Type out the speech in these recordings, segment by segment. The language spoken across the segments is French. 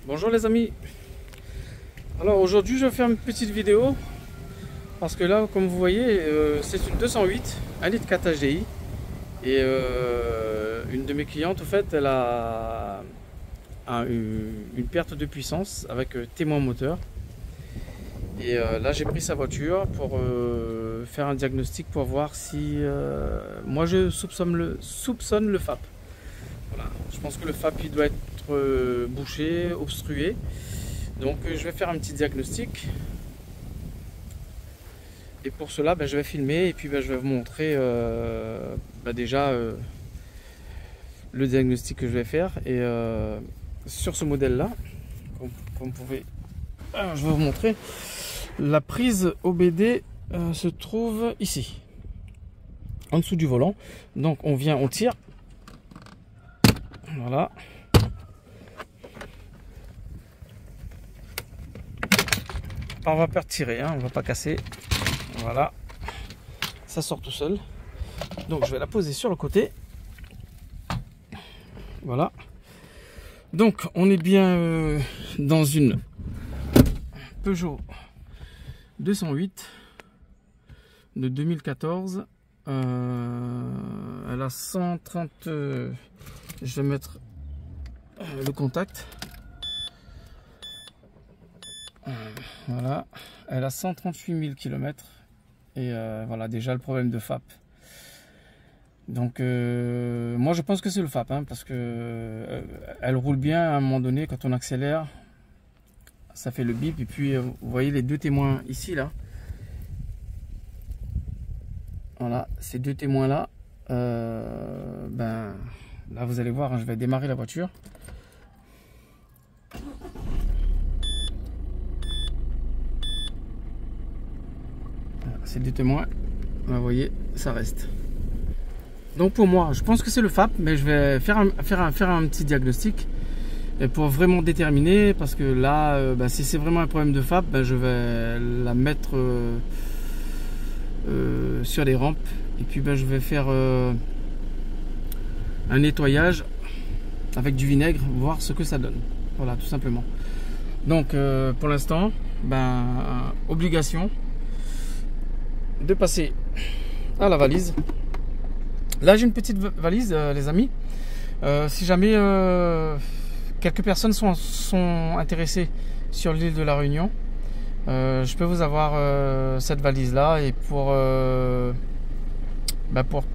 Bonjour les amis. Alors aujourd'hui je vais faire une petite vidéo parce que là comme vous voyez c'est une 208 1 litre 4 HDI et une de mes clientes en fait elle a une perte de puissance avec témoin moteur et là j'ai pris sa voiture pour faire un diagnostic pour voir si moi je soupçonne le FAP. Voilà. Je pense que le FAP il doit être bouché, obstrué. Donc je vais faire un petit diagnostic. Et pour cela, je vais filmer et puis je vais vous montrer déjà le diagnostic que je vais faire. Et sur ce modèle-là, comme vous pouvez, je vais vous montrer. La prise OBD se trouve ici, en dessous du volant. Donc on vient, on tire. Voilà. On va pas retirer, hein, on va pas casser. Voilà. Ça sort tout seul. Donc je vais la poser sur le côté. Voilà. Donc on est bien dans une Peugeot 208 de 2014. Elle a 130. Je vais mettre le contact. Voilà, elle a 138 000 km et voilà déjà le problème de FAP. Donc moi je pense que c'est le FAP, hein, parce que elle roule bien à un moment donné. Quand on accélère ça fait le bip et puis vous voyez les deux témoins ici là. Voilà, ces deux témoins là, là vous allez voir, hein, je vais démarrer la voiture. Ces deux témoins, vous voyez, ça reste. Donc pour moi, je pense que c'est le FAP, mais je vais faire un petit diagnostic pour vraiment déterminer, parce que là, si c'est vraiment un problème de FAP, je vais la mettre sur les rampes et puis je vais faire un nettoyage avec du vinaigre, voir ce que ça donne. Voilà, tout simplement. Donc pour l'instant, obligation de passer à la valise. Là j'ai une petite valise les amis, si jamais quelques personnes sont intéressées sur l'île de la Réunion, je peux vous avoir cette valise là, et pour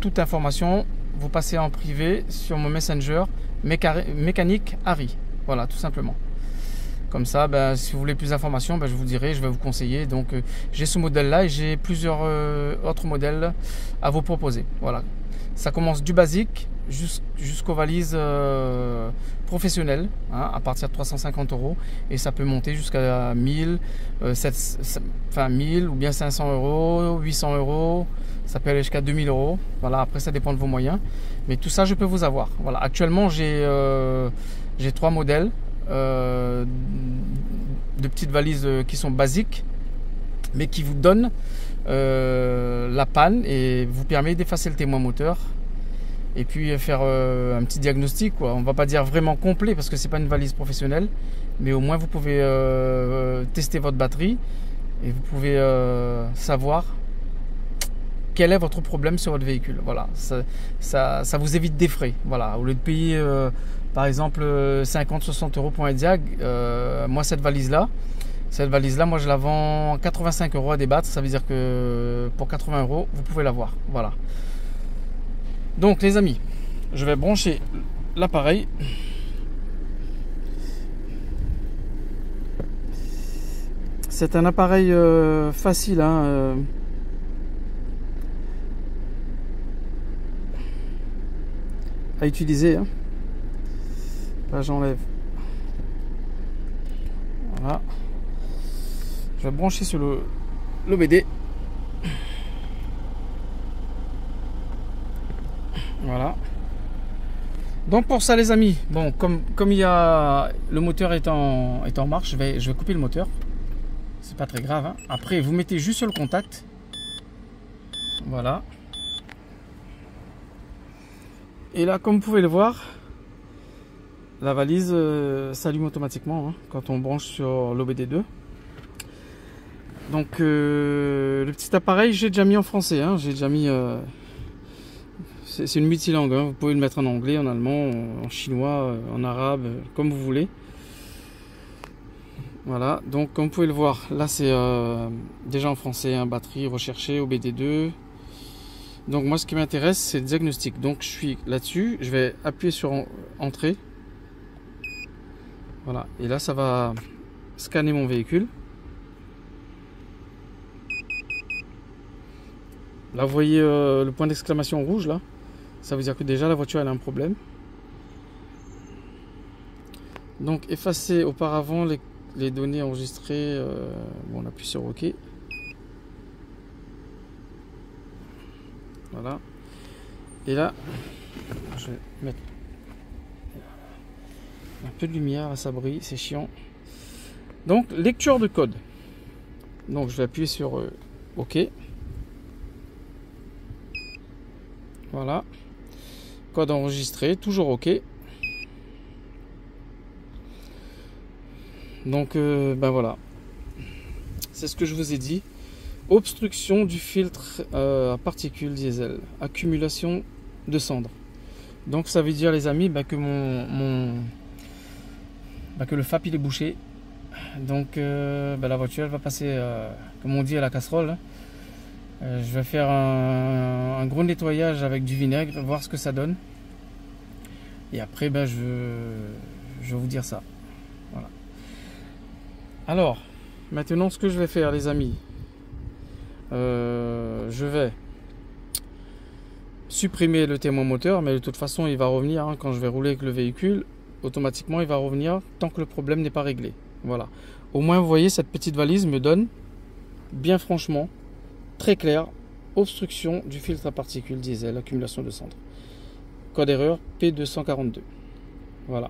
toute information vous passez en privé sur mon messenger mécanique Harry. Voilà, tout simplement. Comme ça, si vous voulez plus d'informations, je vous dirai, je vais vous conseiller. Donc j'ai ce modèle là et j'ai plusieurs autres modèles à vous proposer. Voilà, ça commence du basique jusqu'aux valises professionnelles, hein, à partir de 350 € et ça peut monter jusqu'à 1000, 1000 ou bien 500 €, 800 €, ça peut aller jusqu'à 2000 €. Voilà, après ça dépend de vos moyens, mais tout ça je peux vous avoir. Voilà, actuellement j'ai 3 modèles de petites valises qui sont basiques mais qui vous donnent la panne et vous permet d'effacer le témoin moteur et puis faire un petit diagnostic, quoi. On va pas dire vraiment complet parce que c'est pas une valise professionnelle, mais au moins vous pouvez tester votre batterie et vous pouvez savoir quel est votre problème sur votre véhicule. Voilà, ça vous évite des frais. Voilà, au lieu de payer par exemple 50-60 € pour un diag, moi cette valise là, moi je la vends 85 € à débattre. Ça veut dire que pour 80 € vous pouvez l'avoir. Voilà. Donc les amis, je vais brancher l'appareil. C'est un appareil facile, hein, à utiliser, hein. Là j'enlève. Voilà. Je vais brancher sur l'OBD. Voilà. Donc pour ça les amis, bon, comme il y a le moteur est en marche, je vais couper le moteur. C'est pas très grave, hein. Après vous mettez juste sur le contact. Voilà. Et là comme vous pouvez le voir, la valise s'allume automatiquement hein, quand on branche sur l'OBD2. Donc le petit appareil, j'ai déjà mis en français. Hein, j'ai déjà mis. C'est une multilangue. Hein, vous pouvez le mettre en anglais, en allemand, en chinois, en arabe, comme vous voulez. Voilà. Donc comme vous pouvez le voir, là c'est déjà en français. Hein, batterie recherchée, OBD2. Donc moi ce qui m'intéresse c'est le diagnostic. Donc je suis là-dessus, je vais appuyer sur entrée. Voilà, et là ça va scanner mon véhicule. Là vous voyez le point d'exclamation rouge là. Ça veut dire que déjà la voiture elle a un problème. Donc effacer auparavant les données enregistrées. Bon, on appuie sur OK. Voilà. Et là, je vais mettre un peu de lumière, ça brille, c'est chiant. Donc, lecture de code. Donc, je vais appuyer sur OK. Voilà. Code enregistré, toujours OK. Donc, ben voilà. C'est ce que je vous ai dit. Obstruction du filtre à particules diesel, accumulation de cendres. Donc ça veut dire les amis que que le FAP il est bouché. Donc la voiture elle va passer comme on dit à la casserole. Je vais faire un gros nettoyage avec du vinaigre, voir ce que ça donne. Et après je vais vous dire ça. Voilà. Alors maintenant ce que je vais faire les amis. Je vais supprimer le témoin moteur, mais de toute façon il va revenir hein, quand je vais rouler avec le véhicule, automatiquement il va revenir tant que le problème n'est pas réglé. Voilà. Au moins vous voyez cette petite valise me donne bien franchement très clair, obstruction du filtre à particules diesel, accumulation de cendres. Code erreur P242. Voilà.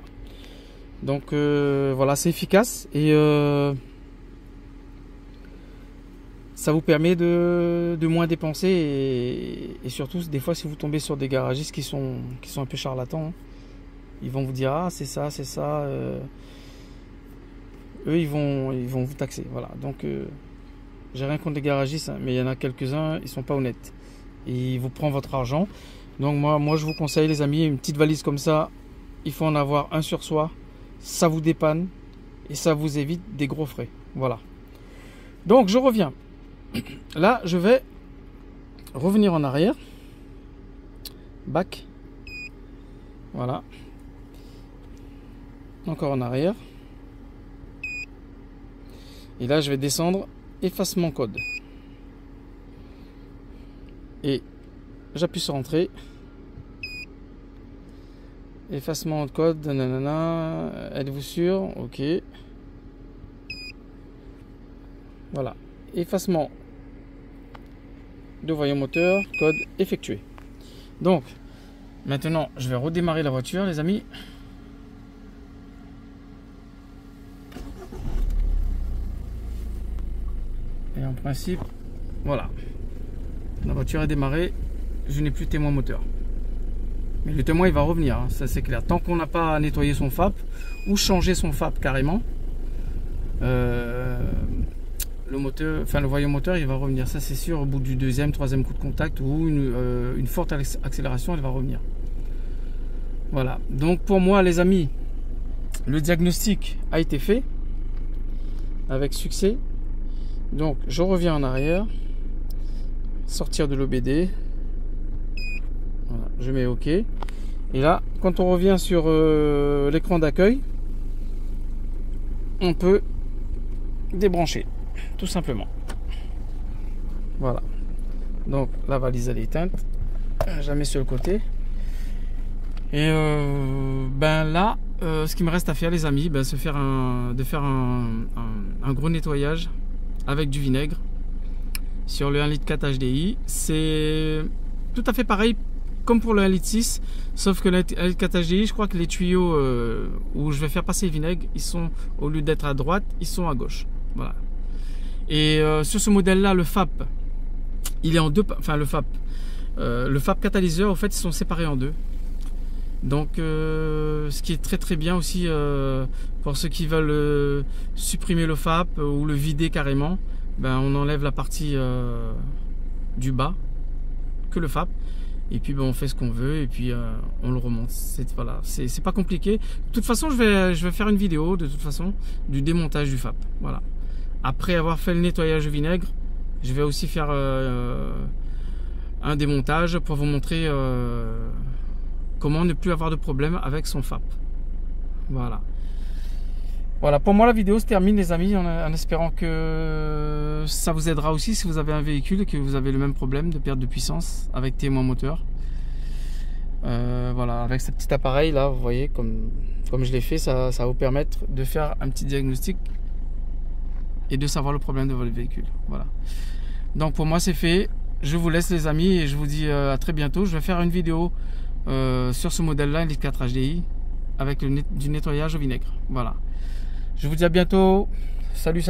Donc voilà, c'est efficace et ça vous permet de moins dépenser et surtout des fois si vous tombez sur des garagistes qui sont un peu charlatans, hein, ils vont vous dire ah c'est ça, eux ils vont vous taxer. Voilà. Donc j'ai rien contre les garagistes, hein, mais il y en a quelques-uns, ils sont pas honnêtes. Ils vous prennent votre argent. Donc moi je vous conseille les amis, une petite valise comme ça, il faut en avoir un sur soi, ça vous dépanne et ça vous évite des gros frais. Voilà. Donc je reviens. Là, je vais revenir en arrière. Back. Voilà. Encore en arrière. Et là, je vais descendre. Effacement code. Et j'appuie sur entrée. Effacement de code. Nanana. Êtes-vous sûr? Ok. Voilà. Effacement de voyant moteur, code effectué. Donc maintenant je vais redémarrer la voiture les amis. Et en principe voilà, la voiture est démarrée, je n'ai plus de témoin moteur, mais le témoin il va revenir hein, ça c'est clair, tant qu'on n'a pas nettoyé son FAP ou changé son FAP carrément. Le moteur, enfin le voyant moteur il va revenir, ça c'est sûr, au bout du deuxième, troisième coup de contact ou une forte accélération, elle va revenir. Voilà, donc pour moi les amis, le diagnostic a été fait avec succès. Donc je reviens en arrière, sortir de l'OBD, voilà, je mets OK. Et là, quand on revient sur l'écran d'accueil, on peut débrancher. Tout simplement. Voilà. Donc la valise elle est éteinte. Je la mets sur le côté. Et là, ce qui me reste à faire les amis, c'est faire un gros nettoyage avec du vinaigre sur le 1,4 litre HDI. C'est tout à fait pareil comme pour le 1,6 litre, sauf que le 1,4 litre HDI, je crois que les tuyaux où je vais faire passer le vinaigre, ils sont, au lieu d'être à droite, ils sont à gauche. Voilà. Et sur ce modèle là, le FAP il est en deux, enfin le FAP catalyseur, en fait ils sont séparés en deux. Donc ce qui est très bien aussi pour ceux qui veulent supprimer le FAP ou le vider carrément, ben, on enlève la partie du bas, que le FAP, et puis ben, on fait ce qu'on veut et puis on le remonte. Voilà, c'est pas compliqué. De toute façon je vais faire une vidéo de toute façon du démontage du FAP. Voilà. Après avoir fait le nettoyage au vinaigre, je vais aussi faire un démontage pour vous montrer comment ne plus avoir de problème avec son FAP. Voilà. Voilà, pour moi la vidéo se termine les amis, en espérant que ça vous aidera aussi si vous avez un véhicule et que vous avez le même problème de perte de puissance avec témoin moteur. Voilà, avec ce petit appareil là, vous voyez, comme je l'ai fait, ça va vous permettre de faire un petit diagnostic et de savoir le problème de votre véhicule. Voilà. Donc pour moi c'est fait. Je vous laisse les amis et je vous dis à très bientôt. Je vais faire une vidéo sur ce modèle là, Elite 4 HDI, avec du nettoyage au vinaigre. Voilà. Je vous dis à bientôt. Salut.